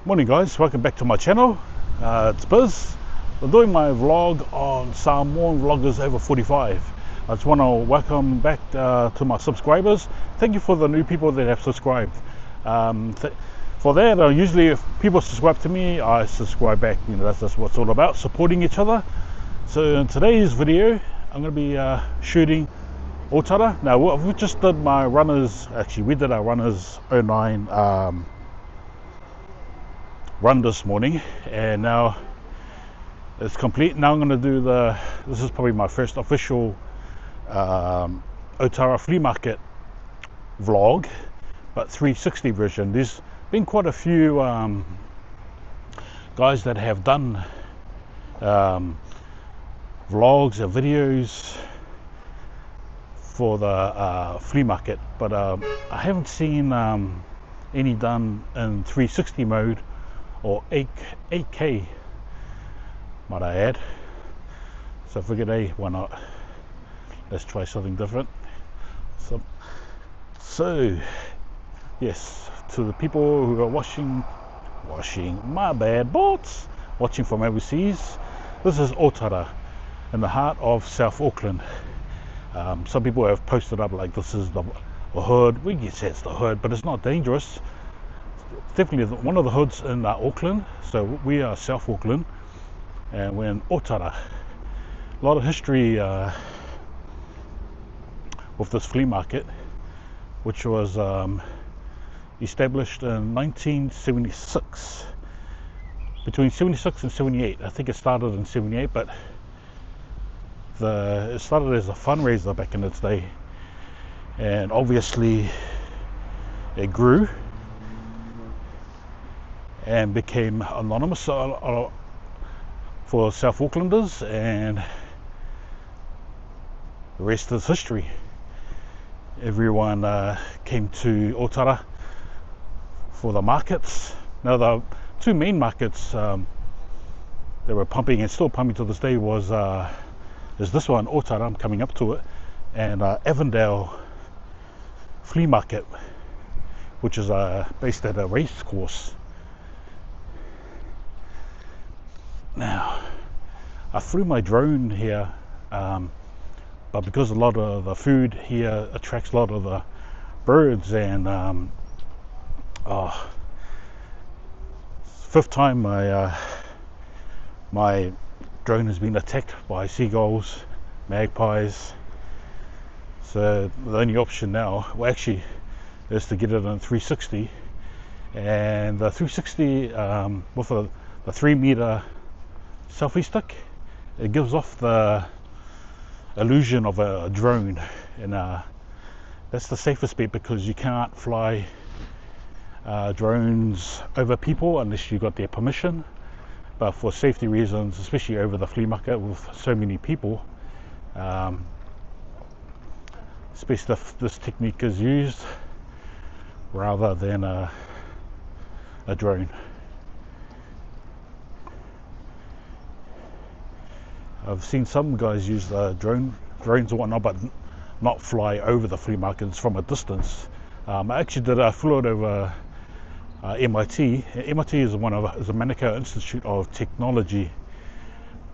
Morning guys, welcome back to my channel. It's Biz. I'm doing my vlog on Samoan Vloggers over 45. I just want to welcome back to my subscribers. Thank you for the new people that have subscribed. For that, usually if people subscribe to me, I subscribe back. You know, that's what it's all about, supporting each other. So in today's video, I'm going to be shooting Otara. Now we just did my runners, actually we did our runners 09 run this morning, and now it's complete. Now I'm going to do this is probably my first official Otara flea market vlog, but 360 version. There's been quite a few guys that have done vlogs or videos for the flea market, but I haven't seen any done in 360 mode or 8K, might I add. So I figured, hey, why not? Let's try something different. So yes, to the people who are watching my bad bots, watching from overseas, this is Otara in the heart of South Auckland. Some people have posted up like this is the hood. We can say it's the hood, but it's not dangerous. It's definitely one of the hoods in Auckland. So we are South Auckland, and we're in Otara. A lot of history with this flea market, which was established in 1976, between 76 and 78. I think it started in 78, but it started as a fundraiser back in its day, and obviously it grew and became anonymous for South Aucklanders, and the rest is history. Everyone came to Otara for the markets. Now the two main markets they were pumping and still pumping to this day is this one, Otara, I'm coming up to it, and Avondale Flea Market, which is based at a race course. Now, I flew my drone here, but because a lot of the food here attracts a lot of the birds, and fifth time my drone has been attacked by seagulls, magpies. So the only option now, well actually, is to get it in 360, and the 360 with the 3-meter selfie stick, it gives off the illusion of a drone, and that's the safest bet, because you can't fly drones over people unless you got their permission. But for safety reasons, especially over the flea market with so many people, especially if this technique is used rather than a drone. I've seen some guys use drones and whatnot, but not fly over the flea markets from a distance. I actually flew it over MIT. MIT is a Manukau Institute of Technology,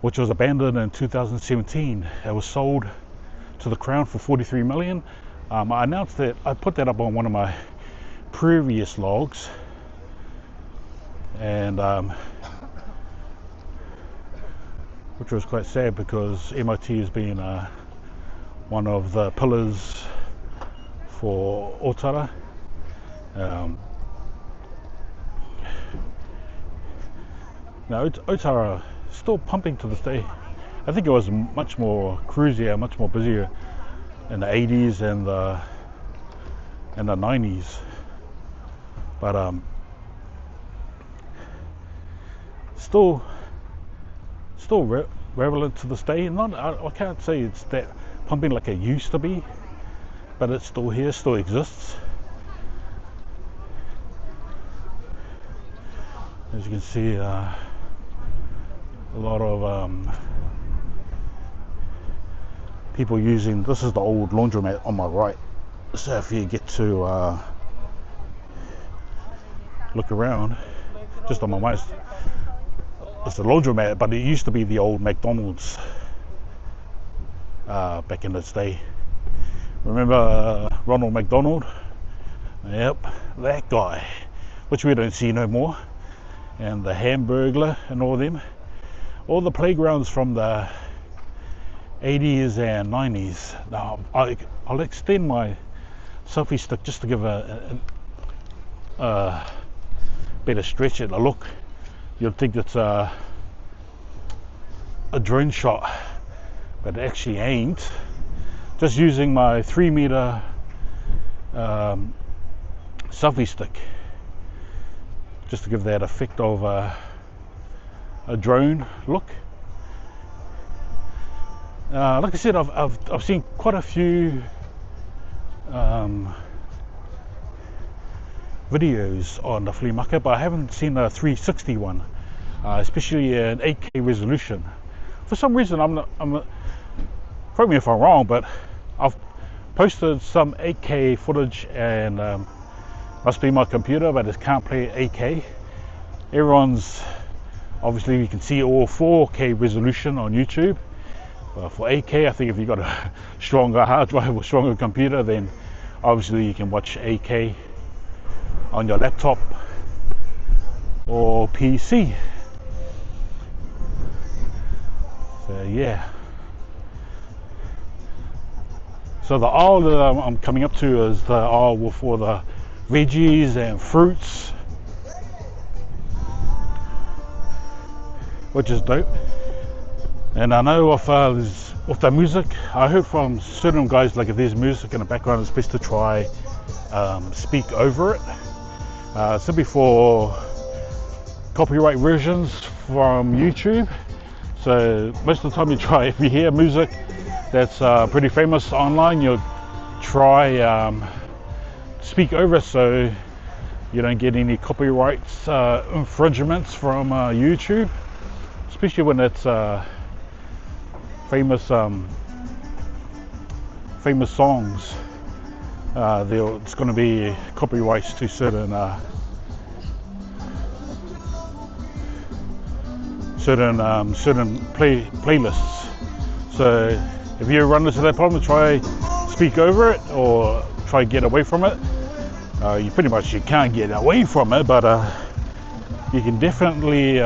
which was abandoned in 2017. It was sold to the Crown for 43 million. I announced that, I put that up on one of my previous logs, and which was quite sad, because MIT has been one of the pillars for Otara. Now Otara still pumping to this day. I think it was much more cruisier, much more busier in the 80s and the 90s, but still relevant to this day. I can't say it's that pumping like it used to be, but it's still here, still exists. As you can see, a lot of people using, this is the old laundromat on my right, so if you get to look around, just on my mind. It's the laundromat, but it used to be the old McDonald's back in its day. Remember Ronald McDonald? Yep, that guy, which we don't see no more. And the Hamburglar and all them. All the playgrounds from the 80s and 90s. Now I'll extend my selfie stick just to give a better stretch and a look. You'll think it's a drone shot, but it actually ain't. Just using my 3-meter selfie stick, just to give that effect of a drone look. Like I said, I've seen quite a few videos on the flea market, but I haven't seen a 360 one, especially an 8K resolution. For some reason, I'm correct me if I'm wrong, but I've posted some 8K footage, and must be my computer, but it can't play 8K. Everyone's obviously, you can see all 4K resolution on YouTube. For 8K, I think if you've got a stronger hard drive or stronger computer, then obviously you can watch 8K on your laptop or PC. So yeah. So the aisle that I'm coming up to is the aisle for the veggies and fruits, which is dope. And I know with the music, I heard from certain guys, like if there's music in the background, it's best to try speak over it, simply for copyright versions from YouTube. So most of the time if you hear music that's pretty famous online, you'll try speak over it so you don't get any copyrights infringements from YouTube, especially when it's famous songs. It's going to be copyrights to certain playlists. So if you run into that problem, try speak over it or try get away from it. You pretty much can't get away from it, but you can definitely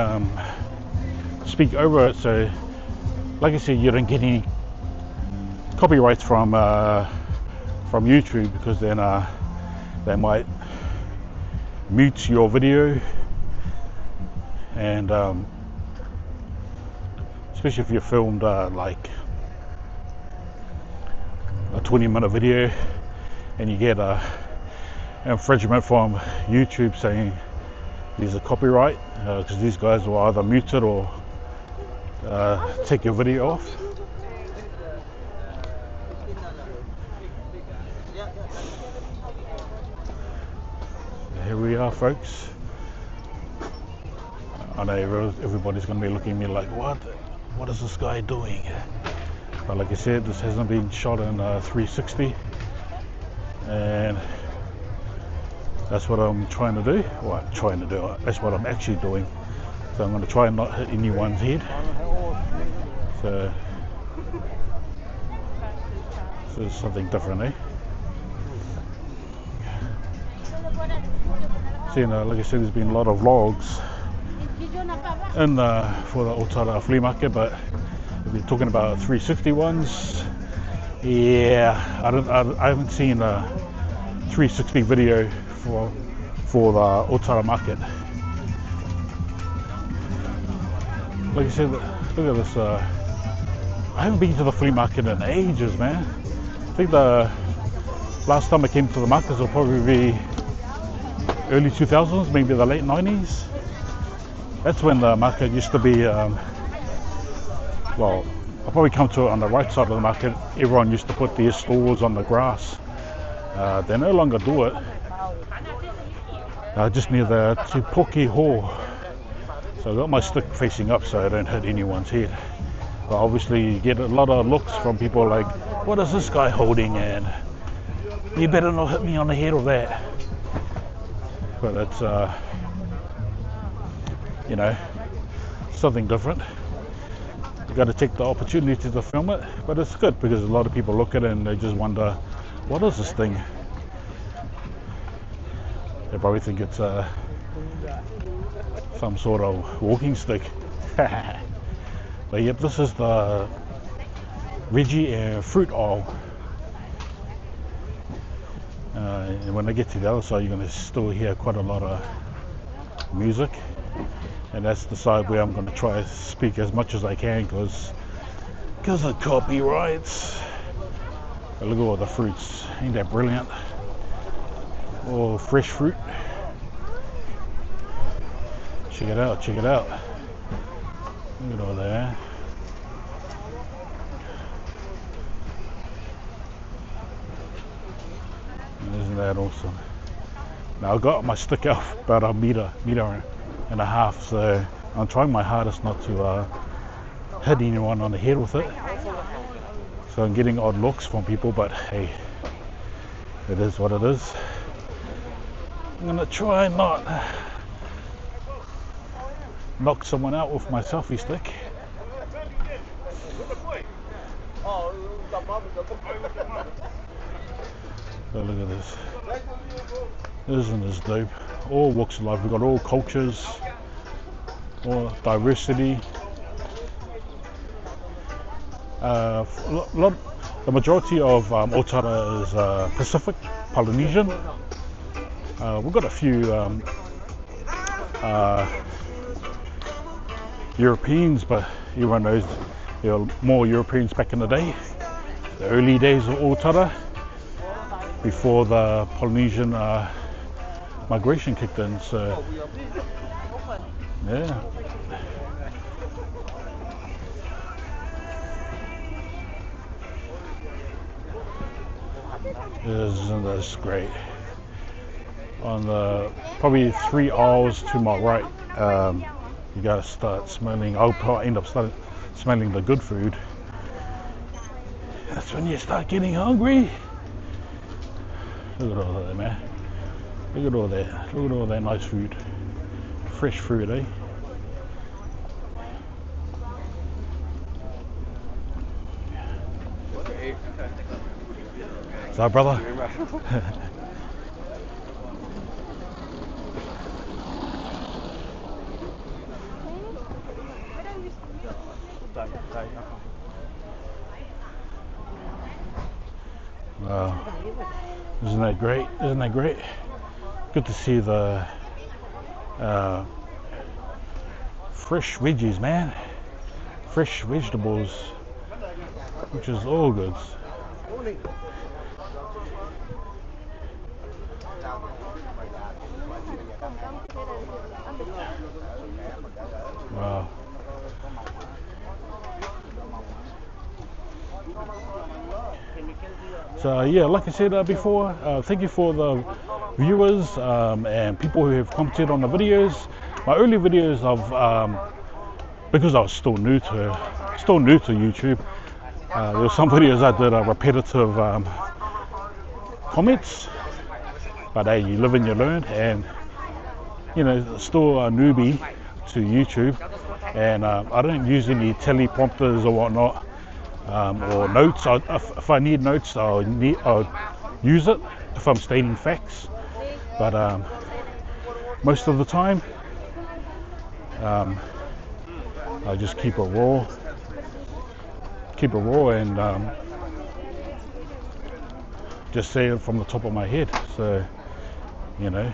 speak over it. So like I said, you don't get any copyrights from YouTube, because then they might mute your video, and especially if you filmed like a 20-minute video and you get a infringement from YouTube saying there's a copyright, because these guys will either mute it or take your video off. Here we are, folks. I know everybody's going to be looking at me like, what is this guy doing? But like I said, this hasn't been shot in 360, and that's what I'm trying to do. That's what I'm actually doing. So I'm going to try and not hit anyone's head. So it's something different, eh? So, like I said, there's been a lot of vlogs in for the Otara flea market, but we've been talking about 360 ones. Yeah, I haven't seen a 360 video for the Otara market. Like I said, look at this. I haven't been to the flea market in ages, man. I think the last time I came to the market will probably be early 2000s, maybe the late 90s. That's when the market used to be, well, I'll probably come to it on the right side of the market. Everyone used to put their stalls on the grass. They no longer do it. Just near the Tupoki Hall. So I got my stick facing up so I don't hit anyone's head. But obviously you get a lot of looks from people like, what is this guy holding? And you better not hit me on the head with that. But it's you know, something different. You got to take the opportunity to film it, but it's good because a lot of people look at it and they just wonder, what is this thing? They probably think it's some sort of walking stick. But yep, this is the veggie and fruit aisle. And when I get to the other side, you're going to still hear quite a lot of music, and that's the side where I'm going to try to speak as much as I can because of copyrights. But look at all the fruits, ain't that brilliant? All fresh fruit. Check it out, check it out. Look at all that. Isn't that awesome? Now I got my stick out about a meter and a half, so I'm trying my hardest not to hit anyone on the head with it. So I'm getting odd looks from people, but hey, it is what it is. I'm gonna try and not knock someone out with my selfie stick. So look at this. Isn't this dope? All walks of life. We've got all cultures, all diversity. The majority of Otara is Pacific, Polynesian. We've got a few Europeans, but everyone knows there were more Europeans back in the day, the early days of Otara, before the Polynesian migration kicked in. So yeah. Isn't this great? On the probably 3 aisles to my right, you gotta start smelling. I'll probably end up smelling the good food. That's when you start getting hungry. Look at all that, man. Look at all that. Look at all that nice food. Fresh fruit, eh? So, brother. Wow. Isn't that great? Isn't that great? Good to see the fresh veggies, man. Fresh vegetables, which is all good. Wow. So yeah, like I said before, thank you for the viewers and people who have commented on the videos. My early videos of because I was still new to YouTube, there were some videos I did repetitive comments, but hey, you live and you learn, and you know, still a newbie to YouTube, and I don't use any teleprompters or whatnot. Or notes. If I need notes, I'll use it if I'm stating facts. But most of the time, I just keep it raw. And just say it from the top of my head. So, you know,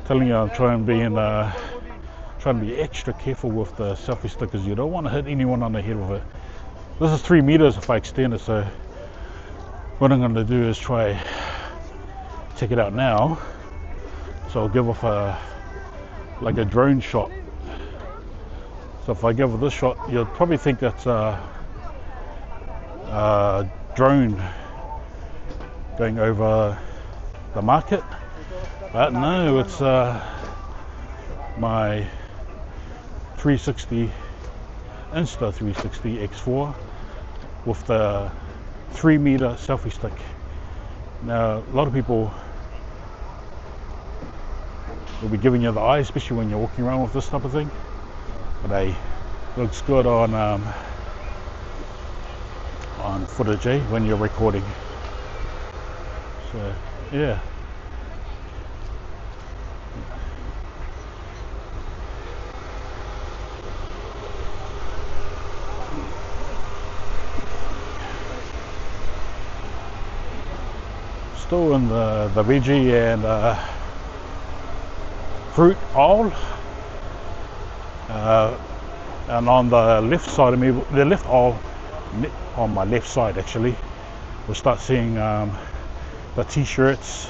telling you I'm trying to be extra careful with the selfie stick because you don't want to hit anyone on the head with it. This is 3 meters if I extend it, so what I'm going to do is try take it out now. So I'll give off like a drone shot. So if I give it this shot, you'll probably think that's a drone going over the market, but no, it's my 360 Insta 360 X4 with the 3 meter selfie stick. Now a lot of people it'll be giving you the eye, especially when you're walking around with this type of thing. But hey, looks good on footage, when you're recording. So yeah. Still in the veggie and fruit aisle, and on the left side of me, the left aisle, on my left side actually, we'll start seeing the t-shirts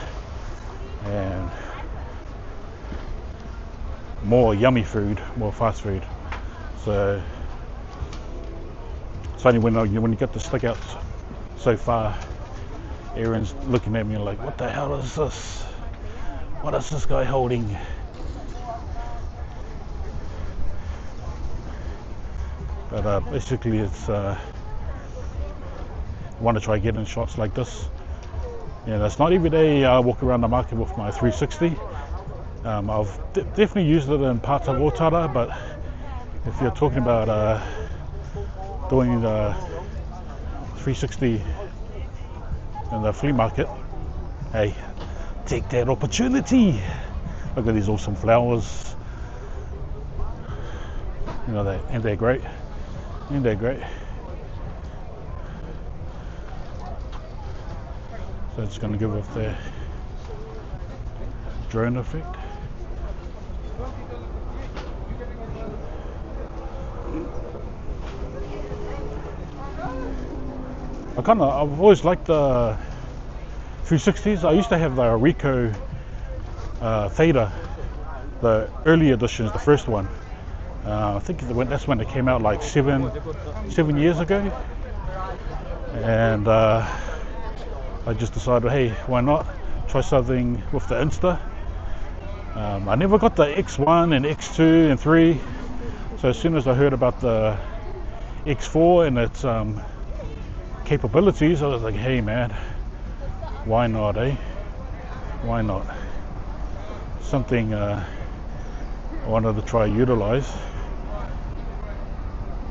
and more yummy food, more fast food. So it's only when you get to stick out so far, everyone's looking at me like, what the hell is this? What is this guy holding? But basically it's I want to try getting shots like this. Yeah, it's not every day I walk around the market with my 360. I've definitely used it in parts of Otara, but if you're talking about doing the 360 in the flea market, hey, take that opportunity. Look at these awesome flowers. You know, ain't they great? Ain't they great? So it's going to give off the drone effect. I've always liked the 360s. I used to have the Rico Theta, the early editions, the first one. I think that's when it came out, like seven years ago. And I just decided, hey, why not try something with the Insta. I never got the X1 and X2 and 3. So as soon as I heard about the X4 and its capabilities, I was like, hey man, why not, eh? Why not? Something I wanted to try utilize.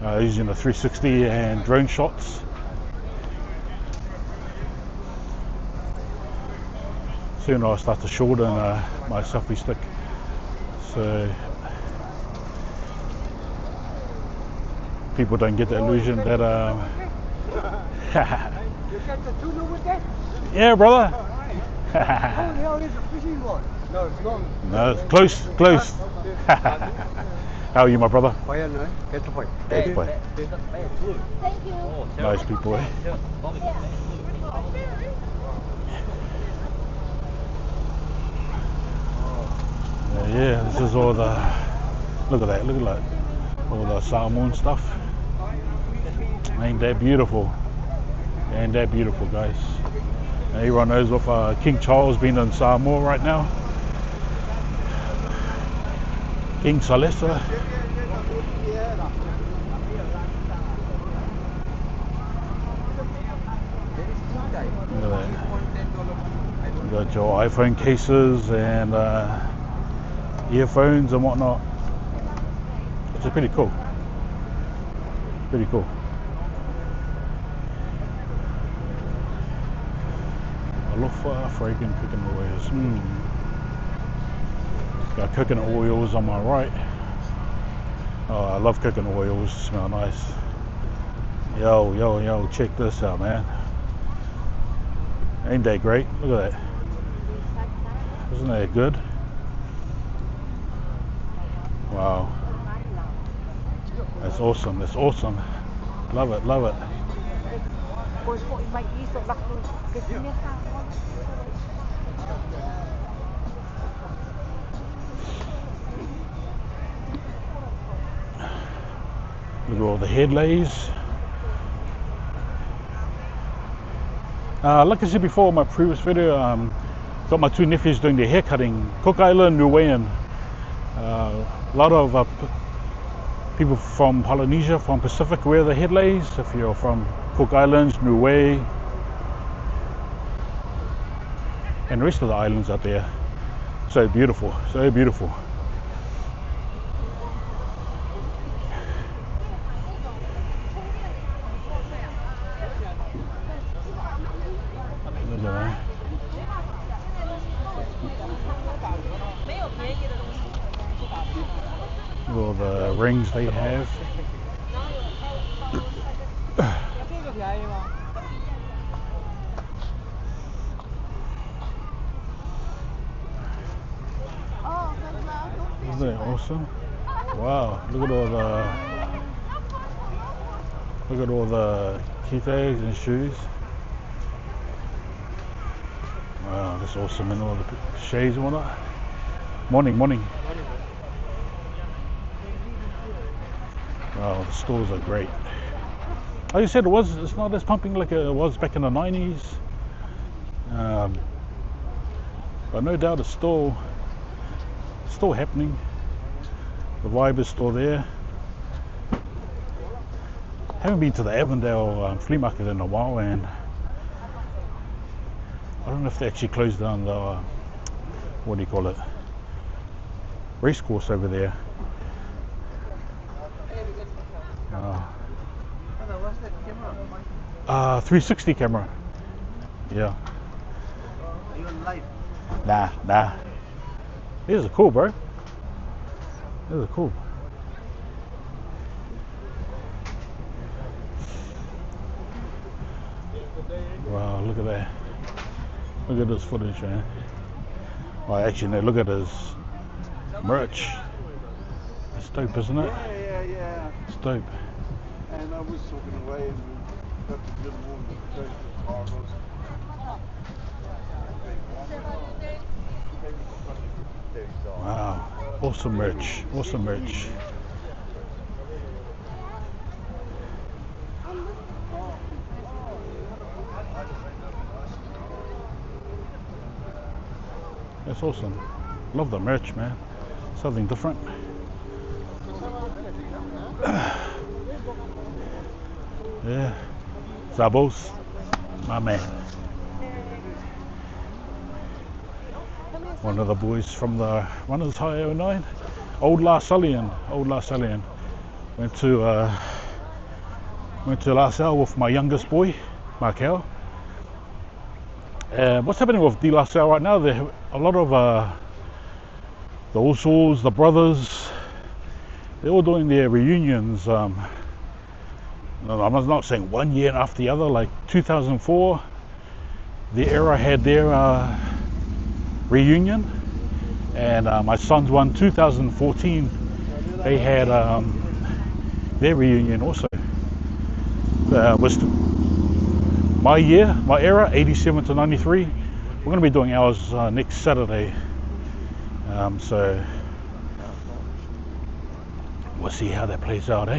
Using the 360 and drone shots. Soon I'll start to shorten my selfie stick. So people don't get the illusion that yeah, brother. No, it's close. How are you, my brother? Good boy. Thank you. Nice people, eh? Yeah, this is all the, look at that, all the salmon stuff. Ain't that beautiful? Ain't that beautiful, guys? And everyone knows with King Charles being in Samoa right now. King Salesa. Look at that. You got your iPhone cases and earphones and whatnot, which is pretty cool. Pretty cool. Alofa fragrant coconut oils. Got coconut oils on my right. Oh, I love coconut oils. Smell nice. Yo, check this out, man. Ain't that great? Look at that. Isn't that good? Wow. That's awesome. That's awesome. Love it. Love it. Look at all the head lays. Like I said before in my previous video, got my two nephews doing their hair cutting. Cook Island, Niuean. A lot of people from Polynesia, from Pacific, wear the head lays. If you're from Cook Islands, Niue, and the rest of the islands out there. So beautiful, so beautiful. Look at that. Look at all the rings they have. Isn't that awesome? Wow, look at all the key tags and shoes. Wow, that's awesome, and all the shades and whatnot. Morning. Wow, the stores are great. Like you said, it's not as pumping like it was back in the 90s. But no doubt it's still happening. The vibe is still there. Haven't been to the Avondale flea market in a while, and I don't know if they actually closed down the, what do you call it, race course over there. 360 camera. Yeah. Are you on live? Nah. These are cool, bro. These are cool. Wow, look at that. Look at this footage, man. Well, actually, no, look at his merch. It's dope, isn't it? Yeah. It's dope. And I was talking away and we got the good one to go to the cargoes. Wow, awesome merch, awesome merch. That's awesome. Love the merch, man. Something different. Yeah, Zabos, my man. One of the boys from the Runners High 09, Old La Sallian. Went to La Salle with my youngest boy, Markel. What's happening with De La Salle right now? There a lot of the Usos, the brothers, they're all doing their reunions. I'm not saying 1 year after the other. Like 2004, the era had their reunion, and my son's one 2014, they had their reunion also. Was my era 87 to 93. We're going to be doing ours next Saturday, so we'll see how that plays out,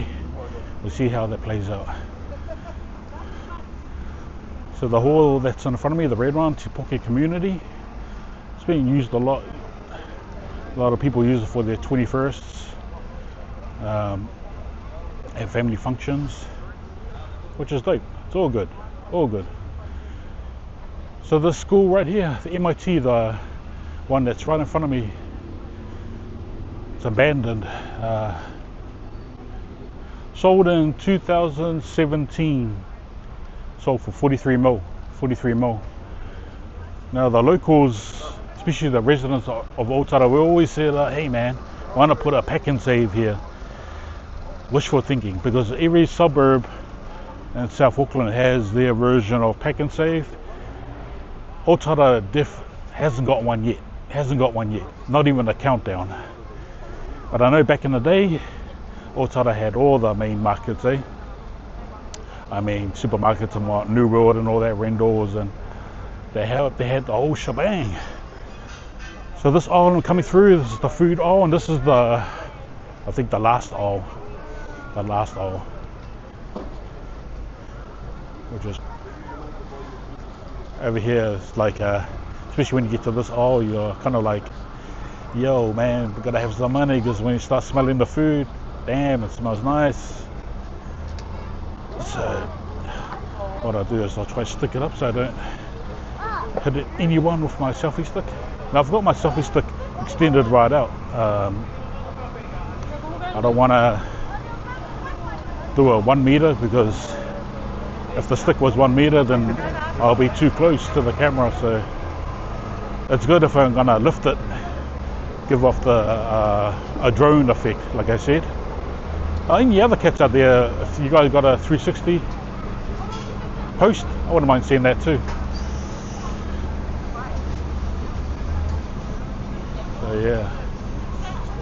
we'll see how that plays out. So the hall that's in front of me, the red one, Te Poke Community, it's being used a lot. A lot of people use it for their 21sts and family functions, which is dope. It's all good, all good. So this school right here, the MIT, the one that's right in front of me, it's abandoned. Sold in 2017. Sold for 43 mil. Now the locals, especially the residents of Otara, we always said, hey man, why not put a pack and save here? Wishful thinking, because every suburb in South Auckland has their version of pack and save. Otara hasn't got one yet. Not even a countdown. But I know back in the day, Otara had all the main markets, I mean, supermarkets and what, New World and all that, Rendors, and they had the whole shebang. So this aisle coming through, this is the food aisle, and this is I think the last aisle. Which is over here. It's like, especially when you get to this aisle, you're kind of like, yo man, we gotta have some money, because when you start smelling the food, damn, it smells nice. So what I do is I'll try to stick it up so I don't hit anyone with my selfie stick. Now I've got my selfie stick extended right out. I don't want to do a 1 meter, because if the stick was 1 meter, then I'll be too close to the camera. So it's good if I'm gonna lift it, give off the a drone effect, like I said. Any other cats out there, if you guys got a 360 post, I wouldn't mind seeing that too. So yeah,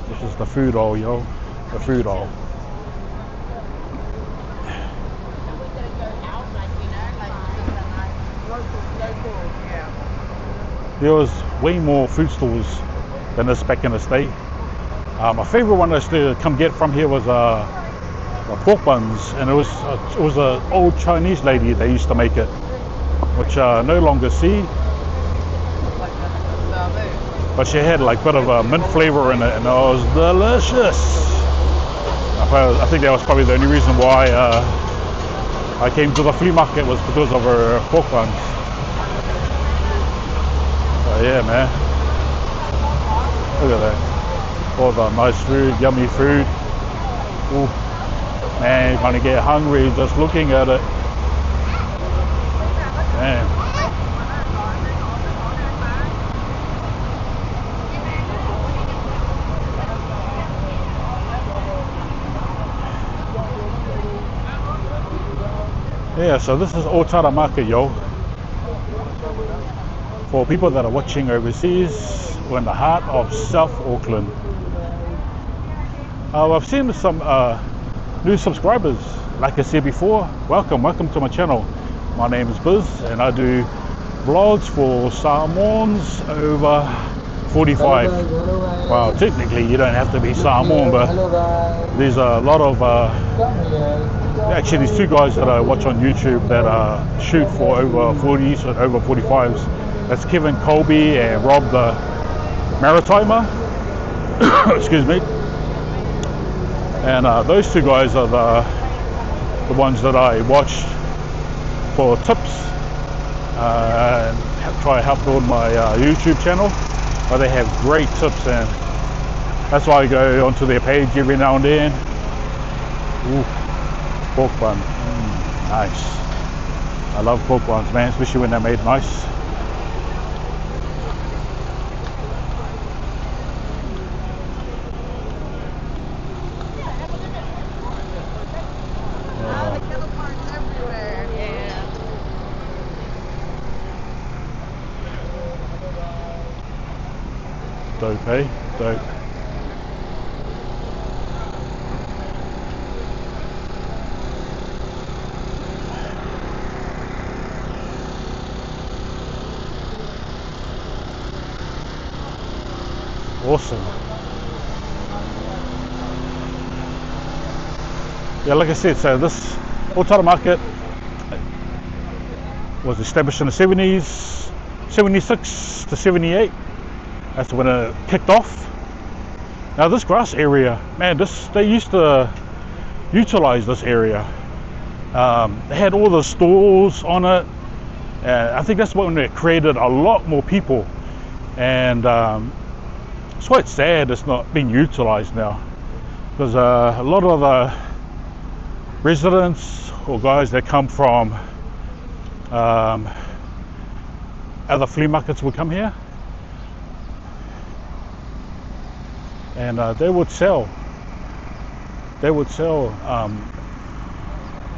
this is the food aisle, yo, the food aisle. There was way more food stores than this back in the day. My favorite one I used to come get from here was the pork buns, and it was an old Chinese lady that used to make it, which I no longer see. But she had like a bit of a mint flavor in it, and it was delicious. I think that was probably the only reason why I came to the flea market, was because of her pork buns. Yeah, man, look at that, all the nice food, yummy food. Ooh, man, you're gonna get hungry just looking at it. Man. Yeah, so this is Otara Market, yo. For people that are watching overseas, we're in the heart of South Auckland. I've seen some new subscribers. Like I said before, welcome to my channel. My name is Biz, and I do vlogs for Samoans over 45. Well, technically you don't have to be Samoan, but there's a lot of actually these two guys that I watch on YouTube that shoot for over 40s and over 45s. That's Kevin Colby and Rob the Maritimer. Excuse me. And those two guys are the ones that I watch for tips and try to help build my YouTube channel. But they have great tips, and that's why I go onto their page every now and then. Ooh, pork bun, nice. I love pork buns, man, especially when they're made nice. Dope, eh? Dope. Awesome. Yeah, like I said, so this Otara Market was established in the 70s, 76 to 78. That's when it kicked off. Now this grass area, man, they used to utilize this area. They had all the stores on it. I think that's when it created a lot more people. And it's quite sad it's not being utilized now, because a lot of the residents or guys that come from other flea markets would come here, and they would sell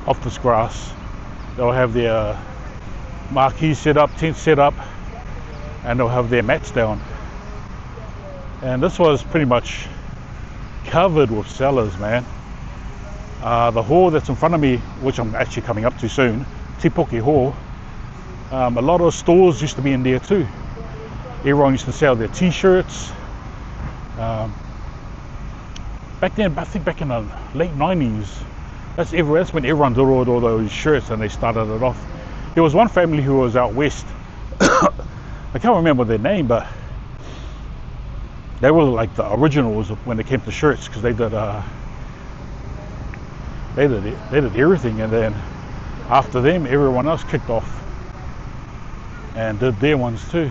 off this grass. They'll have their marquee set up, tent set up, and they'll have their mats down. And this was pretty much covered with sellers, man. The hall that's in front of me, which I'm actually coming up to soon, Tipoki Hall, a lot of stores used to be in there too. Everyone used to sell their t-shirts. Back then, I think back in the late 90s, that's when everyone did all those shirts, and they started it off. There was one family who was out west. I can't remember their name, but they were like the originals when it came to shirts, because they did everything, and then after them everyone else kicked off and did their ones too.